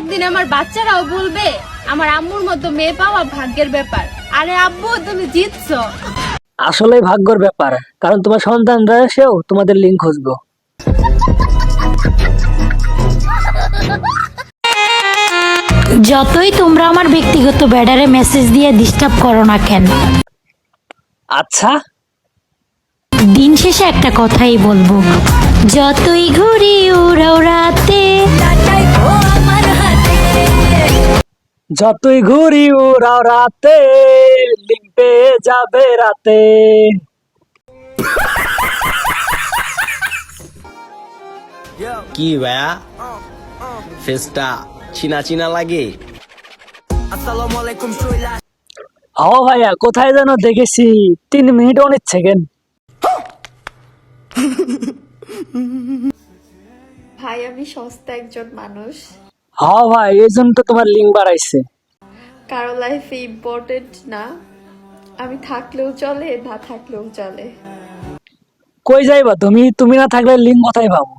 একদিন আমার বাচ্চারাও বলবে আমার আম্মুর মতো মেয়ে পাওয়া ভাগ্যের ব্যাপার। আরে আব্বু, তুমি জিতছো। আসলে ভাগ্যের ব্যাপার, কারণ তোমার সন্তানরা এসেও তোমাদের লিঙ্ক খুঁজবো। যতই তোমরা আমার ব্যক্তিগত ব্যাডারে মেসেজ দিয়ে ডিস্টার্ব করো না কেন, আচ্ছা, দিন শেষে একটা কথাই বলবো, যতই ঘুরি উড়াও রাতে, যতই ঘুরি ওরাও রাতে, লিঙ্ক পেয়ে যাবে রাতে। কি ভাইয়া, ফেসটা চিনা চিনা লাগে। ও ভাইয়া, কোথায় যেন দেখেছি, 3 মিনিট 19 সেকেন্ড। ভাই আমি সস্তা একজন মানুষ, হ্যাঁ ভাই, এই জন্য তো তোমার লিঙ্ক বাড়াইছে। কারো লাইফে ইম্পর্টেন্ট না, আমি থাকলেও চলে না থাকলেও চলে। কই যাইবা তুমি? তুমি না থাকলে লিঙ্ক কোথায় পাবো?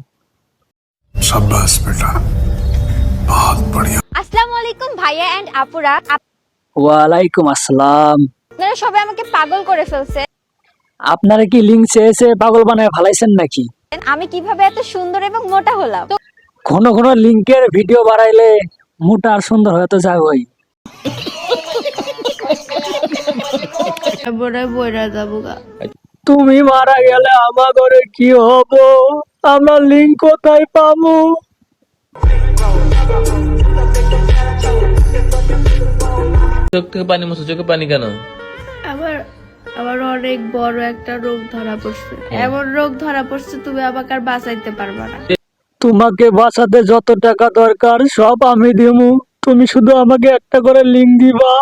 शाबाश बेटा, बहुत बढ़िया। আসসালামু আলাইকুম ভাইয়া এন্ড আপুরা। ওয়ালাইকুম আসসালাম। আপনারা সবাই আমাকে পাগল করে ফেলছে। আপনারা কি লিঙ্ক চেয়েছে পাগল বানায় ভালাইছেন নাকি? আমি কিভাবে এত সুন্দর এবং মোটা হলাম? ঘন ঘন লিঙ্কের ভিডিও বাড়াইলে মোটা আর সুন্দর হয়ে তো যাবেই। তুমি মারা গেলে আমার ঘরে কি হবো? আমরা লিঙ্ক কোথায় পাবো? চোখ থেকে পানি মুছো, চোখে পানি কেন? আবার আবার অনেক বড় একটা রোগ ধরা পড়ছে, এমন রোগ ধরা পড়ছে তুমি আমাকে আর বাঁচাইতে পারবা না। তোমাকে বাঁচাতে যত টাকা দরকার সব আমি দিমু, তুমি শুধু আমাকে একটা করে লিঙ্ক দিবা।